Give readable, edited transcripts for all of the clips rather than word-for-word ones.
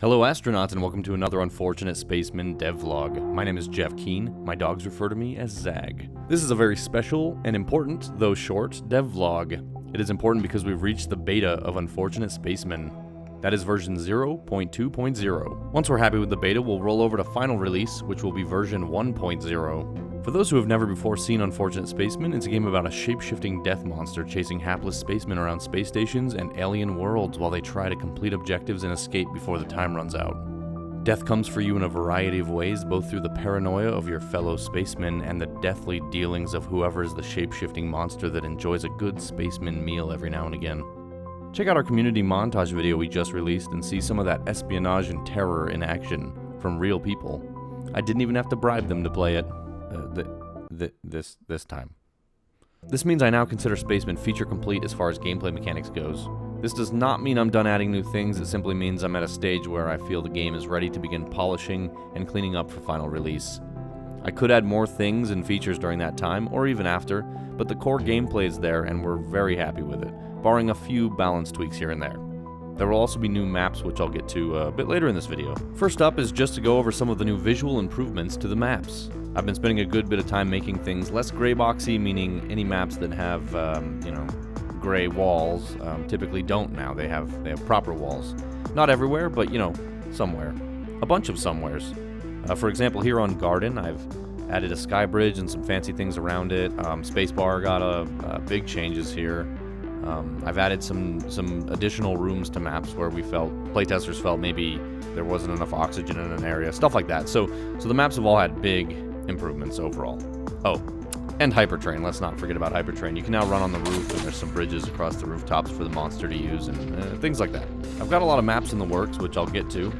Hello astronauts and welcome to another Unfortunate Spacemen devlog. My name is Jeff Keen, my dogs refer to me as Zag. This is a very special and important, though short, devlog. It is important because we've reached the beta of Unfortunate Spacemen. That is version 0.2.0. Once we're happy with the beta, we'll roll over to final release, which will be version 1.0. For those who have never before seen Unfortunate Spacemen, it's a game about a shape-shifting death monster chasing hapless spacemen around space stations and alien worlds while they try to complete objectives and escape before the time runs out. Death comes for you in a variety of ways, both through the paranoia of your fellow spacemen and the deathly dealings of whoever is the shape-shifting monster that enjoys a good spaceman meal every now and again. Check out our community montage video we just released and see some of that espionage and terror in action from real people. I didn't even have to bribe them to play it. This time. This means I now consider Spacemen feature complete as far as gameplay mechanics goes. This does not mean I'm done adding new things, it simply means I'm at a stage where I feel the game is ready to begin polishing and cleaning up for final release. I could add more things and features during that time, or even after, but the core gameplay is there and we're very happy with it, barring a few balance tweaks here and there. There will also be new maps, which I'll get to a bit later in this video. First up is just to go over some of the new visual improvements to the maps. I've been spending a good bit of time making things less gray boxy, meaning any maps that have, gray walls typically don't now. They have proper walls. Not everywhere, but, somewhere. A bunch of somewheres. For example, here on Garden, I've added a sky bridge and some fancy things around it. Spacebar got a big changes here. I've added some additional rooms to maps where playtesters felt maybe there wasn't enough oxygen in an area, stuff like that. So the maps have all had big improvements overall. Oh, and Hypertrain, let's not forget about Hypertrain. You can now run on the roof and there's some bridges across the rooftops for the monster to use and things like that. I've got a lot of maps in the works, which I'll get to,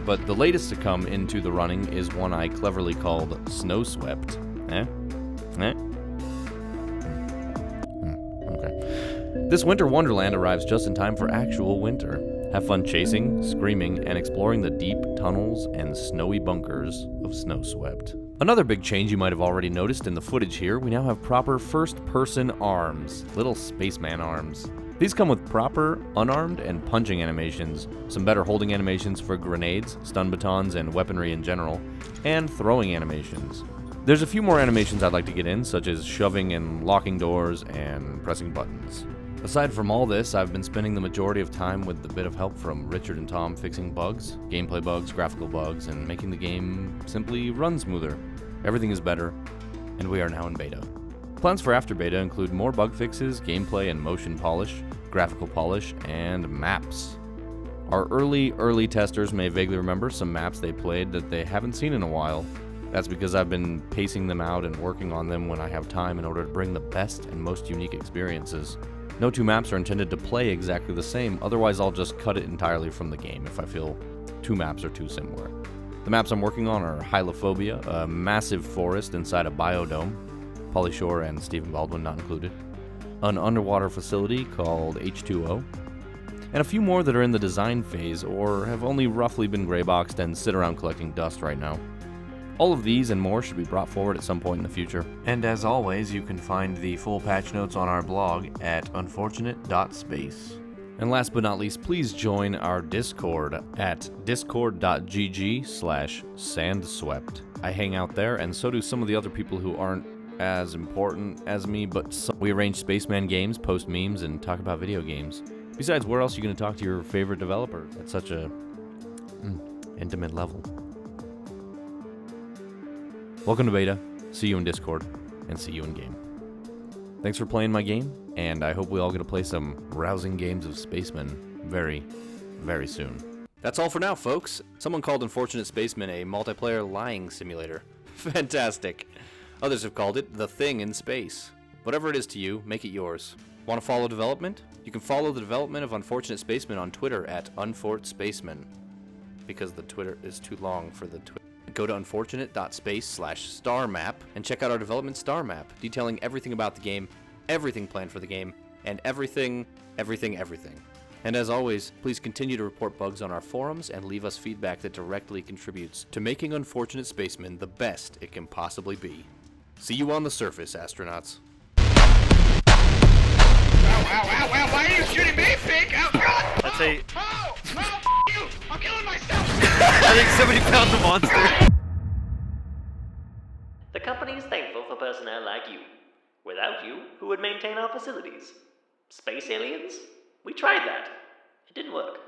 but the latest to come into the running is one I cleverly called Snow Swept. Okay. This winter wonderland arrives just in time for actual winter. Have fun chasing, screaming, and exploring the deep tunnels and snowy bunkers of Snow Swept. Another big change you might have already noticed in the footage here, we now have proper first-person arms, little spaceman arms. These come with proper unarmed and punching animations, some better holding animations for grenades, stun batons, and weaponry in general, and throwing animations. There's a few more animations I'd like to get in, such as shoving and locking doors and pressing buttons. Aside from all this, I've been spending the majority of time with a bit of help from Richard and Tom fixing bugs, gameplay bugs, graphical bugs, and making the game simply run smoother. Everything is better, and we are now in beta. Plans for after beta include more bug fixes, gameplay and motion polish, graphical polish, and maps. Our early testers may vaguely remember some maps they played that they haven't seen in a while. That's because I've been pacing them out and working on them when I have time in order to bring the best and most unique experiences. No two maps are intended to play exactly the same, otherwise I'll just cut it entirely from the game if I feel two maps are too similar. The maps I'm working on are Hylophobia, a massive forest inside a biodome, Pauly Shore and Stephen Baldwin not included, an underwater facility called H2O, and a few more that are in the design phase or have only roughly been grayboxed and sit around collecting dust right now. All of these and more should be brought forward at some point in the future. And as always, you can find the full patch notes on our blog at unfortunate.space. And last but not least, please join our Discord at discord.gg/sandswept. I hang out there, and so do some of the other people who aren't as important as me, but we arrange Spaceman games, post memes, and talk about video games. Besides, where else are you going to talk to your favorite developer at such a intimate level? Welcome to beta, see you in Discord, and see you in game. Thanks for playing my game, and I hope we all get to play some rousing games of Spacemen very, very soon. That's all for now, folks. Someone called Unfortunate Spacemen a multiplayer lying simulator. Fantastic. Others have called it the thing in space. Whatever it is to you, make it yours. Want to follow development? You can follow the development of Unfortunate Spacemen on Twitter at unfortspacemen, because the Twitter is too long for the Twitter. Go to unfortunate.space/star-map and check out our development star map, detailing everything about the game, everything planned for the game, and everything. And as always, please continue to report bugs on our forums and leave us feedback that directly contributes to making Unfortunate Spacemen the best it can possibly be. See you on the surface, astronauts. Ow, why are you shooting me, pig? Ow, God! Let's see. Oh, you! I'm killing myself! I think somebody found the monster. The company is thankful for personnel like you. Without you, who would maintain our facilities? Space aliens? We tried that. It didn't work.